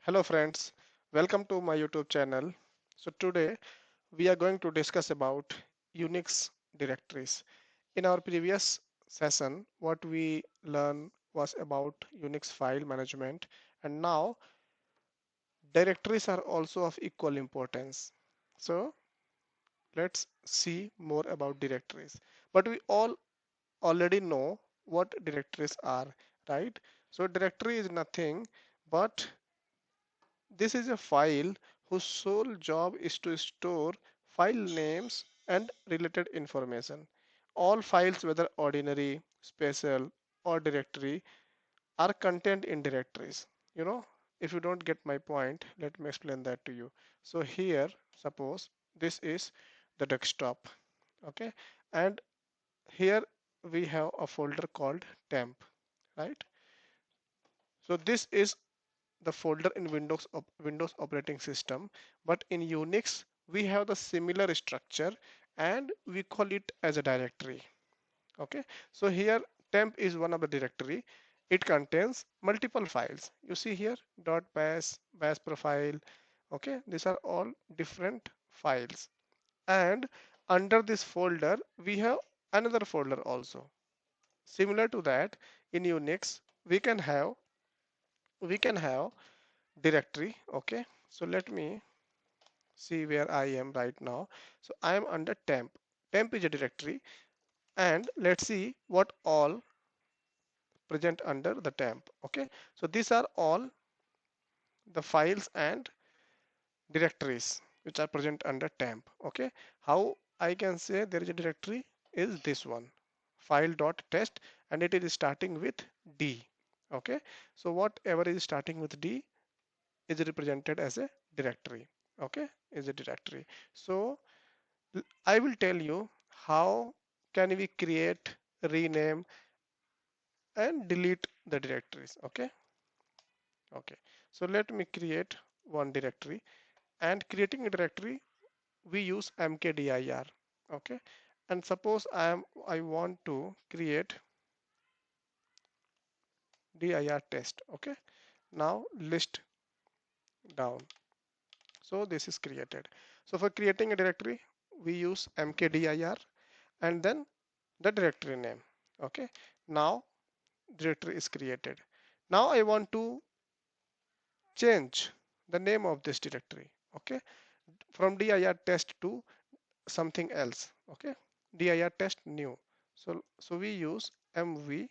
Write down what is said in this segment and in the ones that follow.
Hello friends, welcome to my YouTube channel. So today we are going to discuss about Unix directories. In our previous session, what we learned was about Unix file management, and now directories are also of equal importance. So let's see more about directories. But we all already know what directories are, right? So directory is nothing but this is a file whose sole job is to store file names and related information. All files, whether ordinary, special, or directory, are contained in directories. You know, if you don't get my point, let me explain that to you. So here, suppose this is the desktop, okay, and here we have a folder called temp, right? So this is the folder in Windows operating system, but in Unix we have the similar structure and we call it as a directory. Okay, so here temp is one of the directory. It contains multiple files. You see here bash profile. Okay, these are all different files, and under this folder we have another folder also. Similar to that, in Unix we can have directory. Okay, so let me see where I am right now. So I am under temp is a directory, and let's see what all present under the temp. Okay, so these are all the files and directories which are present under temp. Okay, how I can say there is a directory is this one, file.test, and it is starting with D. Okay, so whatever is starting with D is represented as a directory. Okay, is a directory. So I will tell you how can we create, rename, and delete the directories. Okay, okay. So let me create one directory, and creating a directory we use mkdir. Okay, and suppose I want to create dir test. Okay, now list down. So this is created. So for creating a directory we use mkdir and then the directory name. Okay, now directory is created. Now I want to change the name of this directory. Okay, from dir test to something else. Okay, dir test new. So we use mv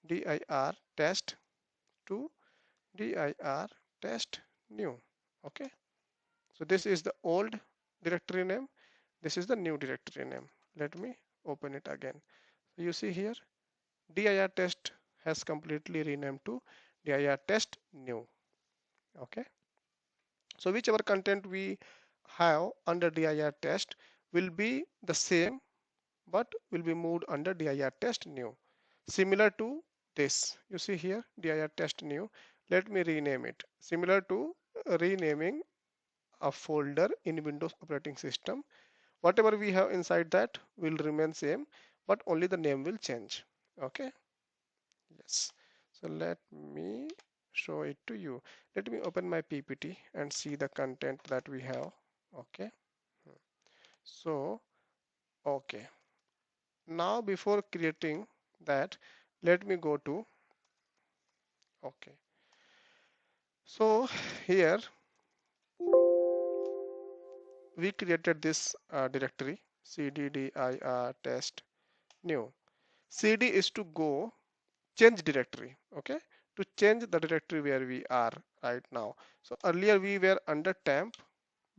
dir test to dir test new. Okay, so this is the old directory name, this is the new directory name. Let me open it again. So you see here dir test has completely renamed to dir test new. Okay, so whichever content we have under dir test will be the same but will be moved under dir test new. Similar to this, you see here dir test new. Let me rename it. Similar to renaming a folder in Windows operating system, whatever we have inside that will remain same, but only the name will change. Okay, yes. So let me show it to you. Let me open my PPT and see the content that we have. Okay, so okay, now before creating that, let me go to, okay, so here we created this directory cddir test new. Cd is to go change directory. Okay, to change the directory where we are right now. So earlier we were under temp,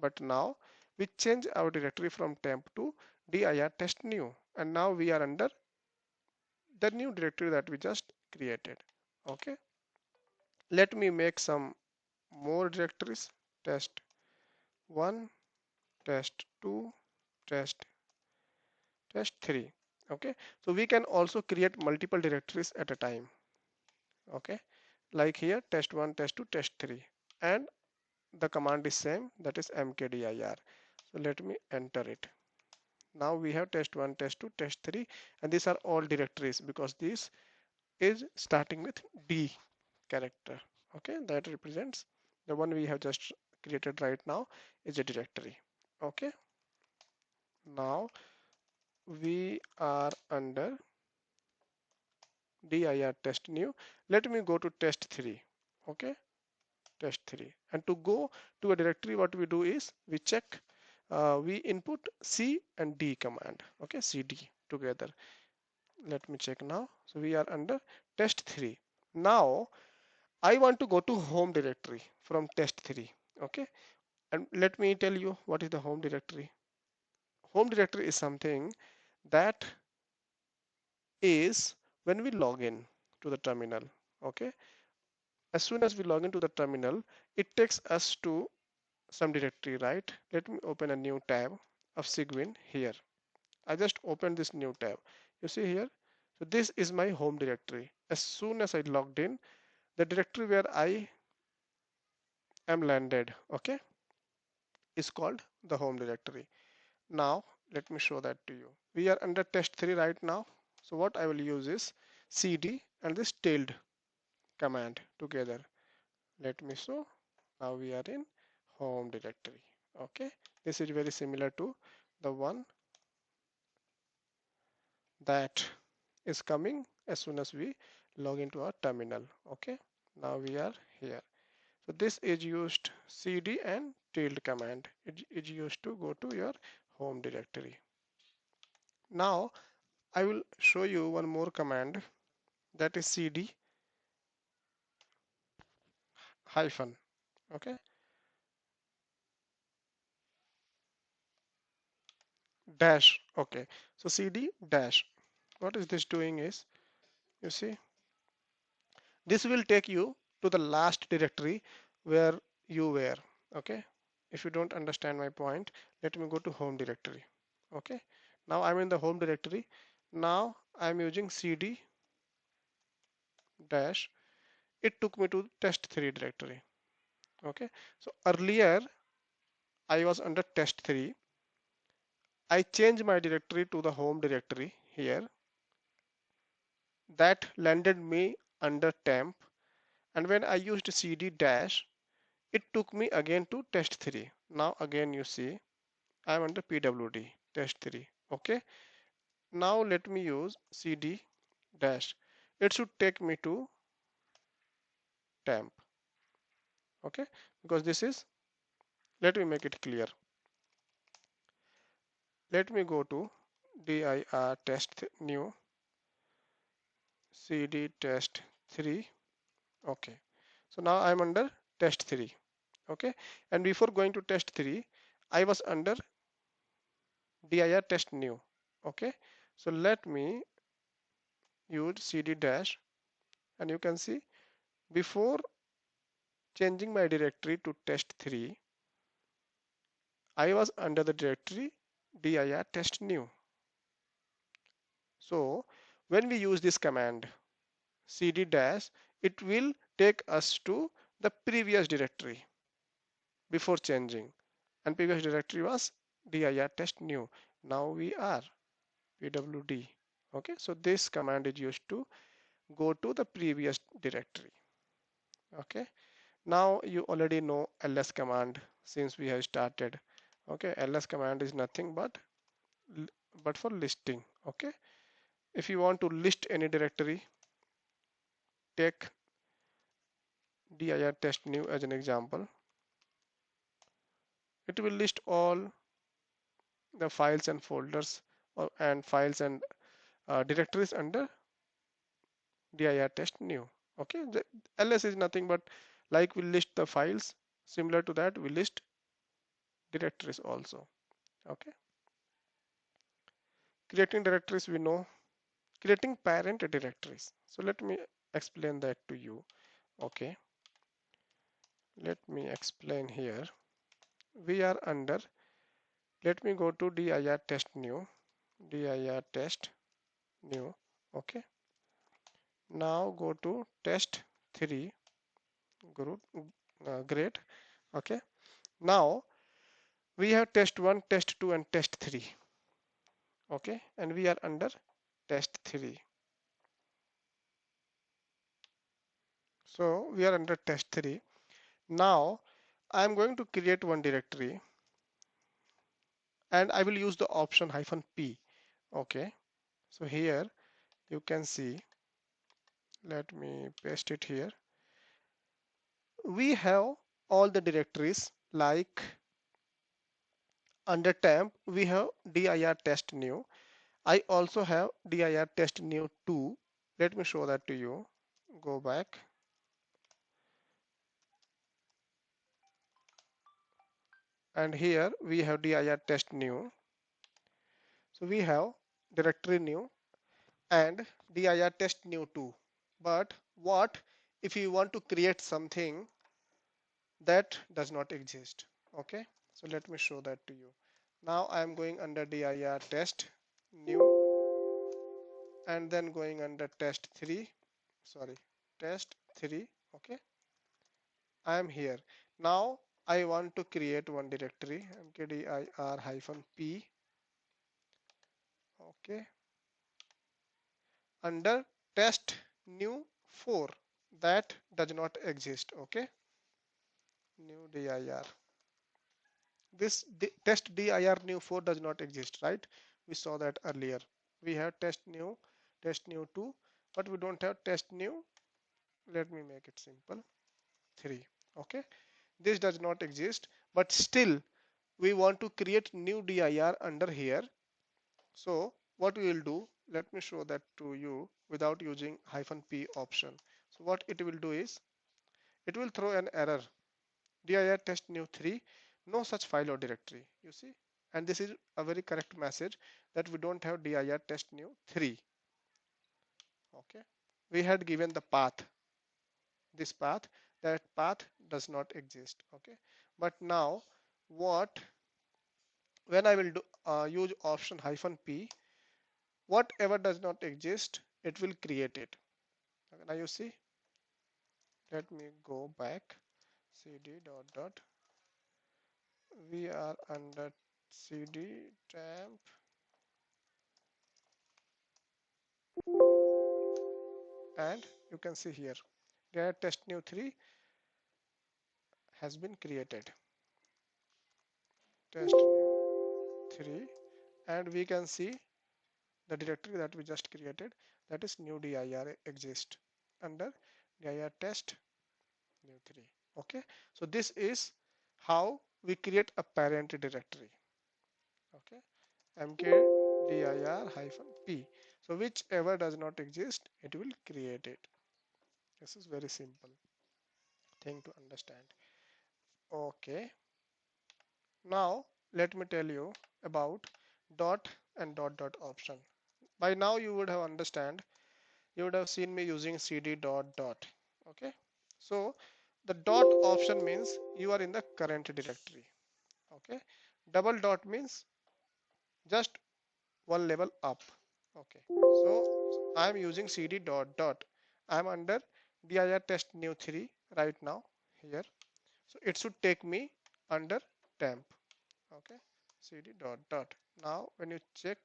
but now we change our directory from temp to dir test new, and now we are under the new directory that we just created. Okay, let me make some more directories. Test 1, test 2, test test 3. Okay, so we can also create multiple directories at a time. Okay, like here test 1, test 2, test 3, and the command is same, that is mkdir. So let me enter it. Now we have test 1, test 2, test 3, and these are all directories because this is starting with D character. Okay, that represents The one we have just created right now is a directory. Okay, now we are under dir test new. Let me go to test 3. Okay, test 3. And to go to a directory, what we do is we check, we input C and D command. Okay, CD together. Let me check now. So we are under test 3. Now I want to go to home directory from test 3. Okay, and let me tell you what is the home directory. Home directory is something that is when we log in to the terminal. Okay, as soon as we log into the terminal, it takes us to some directory, right? Let me open a new tab of Sigwin here. I just opened this new tab. You see here? So this is my home directory. As soon as I logged in, the directory where I am landed, okay, is called the home directory. Now, let me show that to you. We are under test 3 right now. So what I will use is cd and this tilde command together. Let me show. Now we are in home directory. Okay, this is very similar to the one that is coming as soon as we log into our terminal. Okay, now we are here. So this is used cd and tilde command. It is used to go to your home directory. Now I will show you one more command, that is cd hyphen. Okay, dash. Okay, so cd dash. What is this doing is, you see, this will take you to the last directory where you were. Okay, if you don't understand my point, let me go to home directory. Okay, now I'm in the home directory. Now I'm using cd dash. It took me to test3 directory. Okay, so earlier I was under test3. I changed my directory to the home directory here. That landed me under temp, and when I used cd dash, it took me again to test 3. Now again you see I'm under pwd test 3. Okay, now let me use cd dash. It should take me to temp. Okay, because this is, let me make it clear. Let me go to dir test new cd test 3. Okay, so now I'm under test 3. Okay, and before going to test 3, I was under dir test new. Okay, so let me use cd dash, and you can see before changing my directory to test 3, I was under the directory dir test new. So when we use this command cd dash, it will take us to the previous directory before changing, and previous directory was dir test new. Now we are pwd. Okay, so this command is used to go to the previous directory. Okay, now you already know ls command since we have started. Okay, ls command is nothing but for listing. Okay, if you want to list any directory, take dir test new as an example. It will list all the files and folders and files and directories under dir test new. Okay, the ls is nothing but like we list the files, similar to that we list directories also. Okay, creating directories, we know creating parent directories. So let me explain that to you. Okay, let me explain here. We are under, let me go to dir test new, dir test new. Okay, now go to test 3 group. Great. Okay, now we have test 1, test 2 and test 3. Okay, and we are under test 3. So we are under test 3. Now I'm going to create one directory and I will use the option -p. Okay, so here you can see, let me paste it here. We have all the directories, like under temp we have dir test new. I also have dir test new 2. Let me show that to you. Go back, and here we have dir test new. So we have directory new and dir test new 2. But what if you want to create something that does not exist? Okay, so let me show that to you. Now I am going under dir test new and then going under test 3, sorry, test 3. Okay, I am here. Now I want to create one directory, mkdir-p. Okay, under test new 4, that does not exist. Okay, new dir, this test dir new 4 does not exist, right? We saw that earlier. We have test new 2, but we don't have test new, let me make it simple, 3. Okay, this does not exist, but still we want to create new dir under here. So what we will do, let me show that to you without using -p option. So what it will do is, it will throw an error, dir test new 3, no such file or directory, you see. And this is a very correct message that we don't have dir test new 3. Okay, we had given the path, this path, that path does not exist. Okay, but now what, when I will do use option -p, whatever does not exist, it will create it. Okay, now you see, let me go back, cd dot dot, we are under cd temp, and you can see here dir test new 3 has been created, test new 3, and we can see the directory that we just created, that is new dir exist under dir test new 3. Okay, so this is how we create a parent directory. Okay, mkdir-p, so whichever does not exist, it will create it. This is very simple thing to understand. Okay, now let me tell you about dot and dot dot option. By now you would have understand, you would have seen me using cd dot dot. Okay, so the dot option means you are in the current directory. Okay, double dot means just one level up. Okay, so I am using cd dot dot, I am under dir test new 3 right now here, so it should take me under temp. Okay, cd dot dot. Now when you check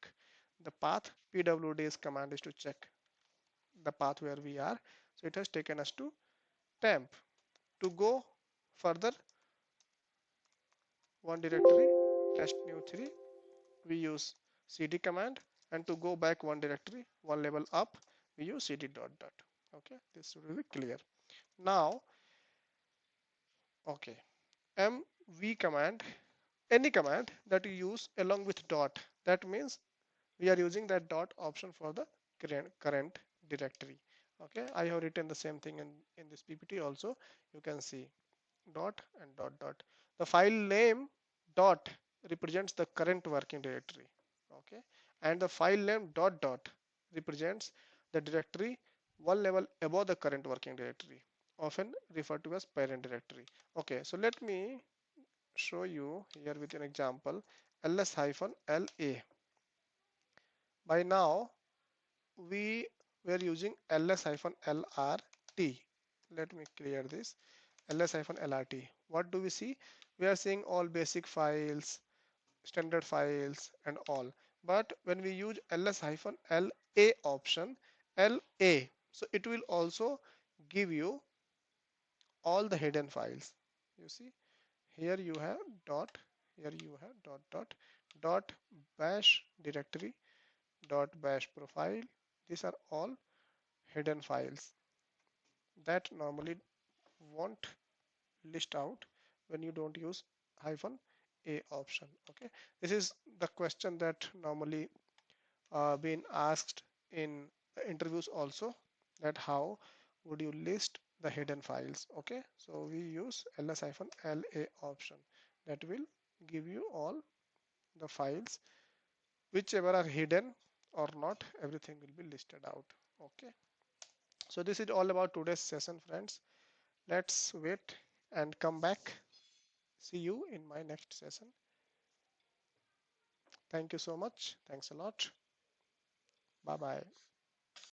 the path, pwd's command is to check the path where we are, so it has taken us to temp. To go further one directory, test new 3, we use cd command, and to go back one directory, one level up, we use cd dot dot. Okay, this should be clear now. Okay, mv command, any command that you use along with dot, that means we are using that dot option for the current directory. Okay, I have written the same thing in this ppt also. You can see dot and dot dot. The file name dot represents the current working directory. Okay, and the file name dot dot represents the directory one level above the current working directory, often referred to as parent directory. Okay, so let me show you here with an example, ls-la. By now we were using ls-lrt. Let me clear this, ls-lrt. What do we see? We are seeing all basic files, standard files and all. But when we use ls-la option, la, so it will also give you all the hidden files. You see, here you have dot, here you have dot bash directory, dot bash profile. These are all hidden files that normally won't list out when you don't use hyphen a option. Okay, this is the question that normally been asked in interviews also, that how would you list the hidden files. Okay, so we use ls-la option that will give you all the files, whichever are hidden or not, everything will be listed out. Okay, so this is all about today's session, friends. Let's wait and come back. See you in my next session. Thank you so much. Thanks a lot. Bye bye.